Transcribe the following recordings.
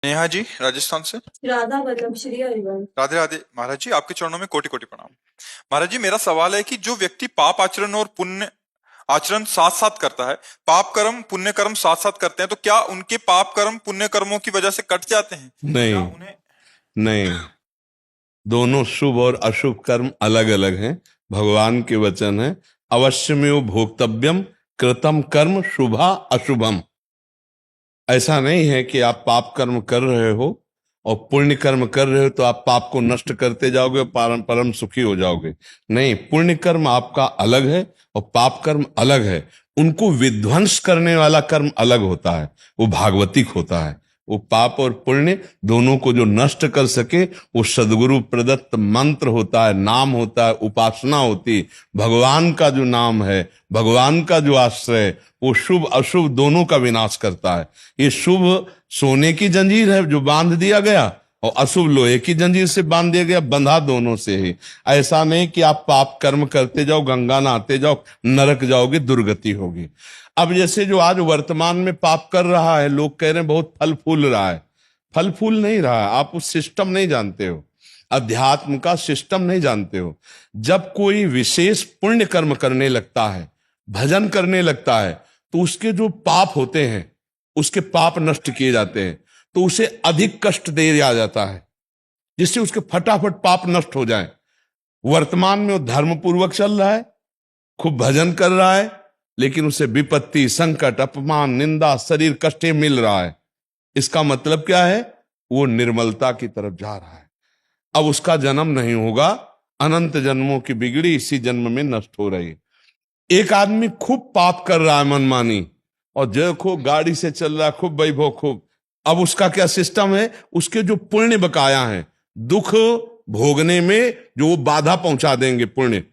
नेहा जी राजस्थान से। राधा वल्लभ श्री हरिवंश। राधे राधे महाराज जी, आपके चरणों में कोटि कोटि प्रणाम। महाराज जी, मेरा सवाल है कि जो व्यक्ति पाप आचरण और पुण्य आचरण साथ साथ करता है, पाप कर्म पुण्य कर्म साथ साथ करते हैं, तो क्या उनके पाप कर्म पुण्य कर्मों की वजह से कट जाते हैं? क्या नहीं, उन्हें? नहीं, दोनों शुभ और अशुभ कर्म अलग अलग हैं। भगवान के वचन है, अवश्यमेव भोक्तव्यम कृतम कर्म शुभा अशुभम। ऐसा नहीं है कि आप पाप कर्म कर रहे हो और पुण्य कर्म कर रहे हो तो आप पाप को नष्ट करते जाओगे और परम परम सुखी हो जाओगे। नहीं, पुण्य कर्म आपका अलग है और पाप कर्म अलग है। उनको विध्वंस करने वाला कर्म अलग होता है, वो भागवतिक होता है। वो पाप और पुण्य दोनों को जो नष्ट कर सके वो सदगुरु प्रदत्त मंत्र होता है, नाम होता है, उपासना होती। भगवान का जो नाम है, भगवान का जो आश्रय, वो शुभ अशुभ दोनों का विनाश करता है। ये शुभ सोने की जंजीर है जो बांध दिया गया, और अशुभ लोहे की जंजीर से बांध दिया गया, बंधा दोनों से ही। ऐसा नहीं कि आप पाप कर्म करते जाओ, गंगा नहाते जाओ, नरक जाओगे, दुर्गति होगी। अब जैसे जो आज वर्तमान में पाप कर रहा है, लोग कह रहे हैं बहुत फल फूल रहा है। फल फूल नहीं रहा है, आप उस सिस्टम नहीं जानते हो, अध्यात्म का सिस्टम नहीं जानते हो। जब कोई विशेष पुण्य कर्म करने लगता है, भजन करने लगता है, तो उसके जो पाप होते हैं, उसके पाप नष्ट किए जाते हैं, तो उसे अधिक कष्ट दिया जाता है, जिससे उसके फटाफट पाप नष्ट हो जाए। वर्तमान में वो धर्म पूर्वक चल रहा है, खूब भजन कर रहा है, लेकिन उसे विपत्ति, संकट, अपमान, निंदा, शरीर कष्ट मिल रहा है। इसका मतलब क्या है? वो निर्मलता की तरफ जा रहा है। अब उसका जन्म नहीं होगा, अनंत जन्मों की बिगड़ी इसी जन्म में नष्ट हो रही है। एक आदमी खूब पाप कर रहा है मनमानी, और देखो गाड़ी से चल रहा है, खूब वैभव खूब। अब उसका क्या सिस्टम है? उसके जो पुण्य बकाया है, दुख भोगने में जो वो बाधा पहुंचा देंगे पुण्य,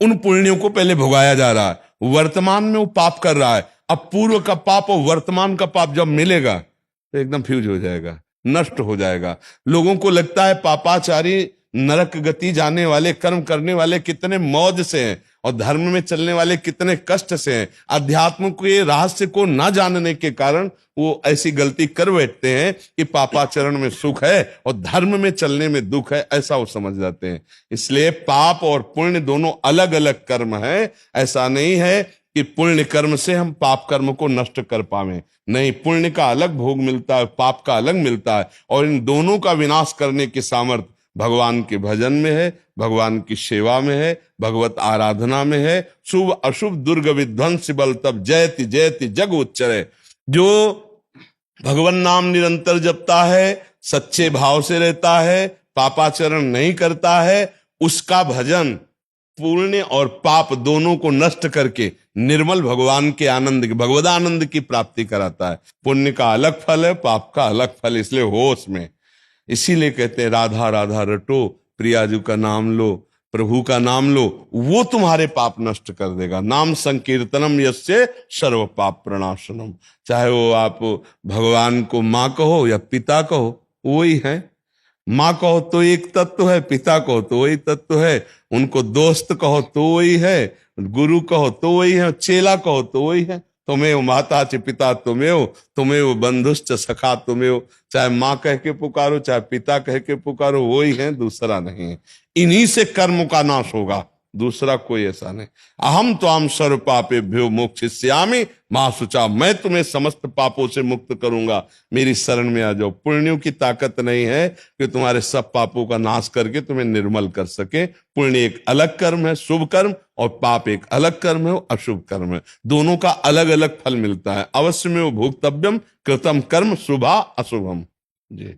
उन पुण्यों को पहले भोगाया जा रहा है। वर्तमान में वो पाप कर रहा है, अब पूर्व का पाप और वर्तमान का पाप जब मिलेगा तो एकदम फ्यूज हो जाएगा, नष्ट हो जाएगा। लोगों को लगता है पापाचारी नरक गति जाने वाले, कर्म करने वाले कितने मौज से हैं, और धर्म में चलने वाले कितने कष्ट से हैं। अध्यात्म के रहस्य को ना जानने के कारण वो ऐसी गलती कर बैठते हैं कि पापाचरण में सुख है और धर्म में चलने में दुख है, ऐसा वो समझ जाते हैं। इसलिए पाप और पुण्य दोनों अलग अलग कर्म है। ऐसा नहीं है कि पुण्य कर्म से हम पाप कर्म को नष्ट कर पावे। नहीं, पुण्य का अलग भोग मिलता है, पाप का अलग मिलता है, और इन दोनों का विनाश करने की सामर्थ्य भगवान के भजन में है, भगवान की सेवा में है, भगवत आराधना में है। शुभ अशुभ दुर्ग विध्वंस बल तब जयति जयति जग उच्चरे। जो भगवान नाम निरंतर जपता है, सच्चे भाव से रहता है, पापाचरण नहीं करता है, उसका भजन पुण्य और पाप दोनों को नष्ट करके निर्मल भगवान के आनंद की, भगवदानंद की प्राप्ति कराता है। पुण्य का अलग फल है, पाप का अलग फल, इसलिए होश में। इसीलिए कहते हैं राधा राधा रटो, प्रियाजू का नाम लो, प्रभु का नाम लो, वो तुम्हारे पाप नष्ट कर देगा। नाम संकीर्तनम यस्य सर्व पाप प्रणाशनम। चाहे वो आप भगवान को माँ कहो या पिता कहो, वही है। माँ कहो तो एक तत्व है, पिता कहो तो वही तत्व है, उनको दोस्त कहो तो वही है, गुरु कहो तो वही है, चेला कहो तो वही है। तुम्हें माता च पिता तुम्हें, तुम्हें बंधुश्च सखा तुम्हें। चाहे माँ कह के पुकारो, चाहे पिता कह के पुकारो, वही है, दूसरा नहीं है। इन्हीं से कर्म का नाश होगा, दूसरा कोई ऐसा नहीं। अहम त्वाम सर्व पापेभ्यो मोक्षयिष्यामि मां शुचा। मैं तुम्हें समस्त पापों से मुक्त करूंगा, मेरी शरण में आ जाओ। पुण्यों की ताकत नहीं है कि तुम्हारे सब पापों का नाश करके तुम्हें निर्मल कर सके। पुण्य एक अलग कर्म है, शुभ कर्म, और पाप एक अलग कर्म है, अशुभ कर्म है। दोनों का अलग अलग फल मिलता है। अवश्य में वो भोक्तव्यम कृतम कर्म शुभा अशुभम। जी।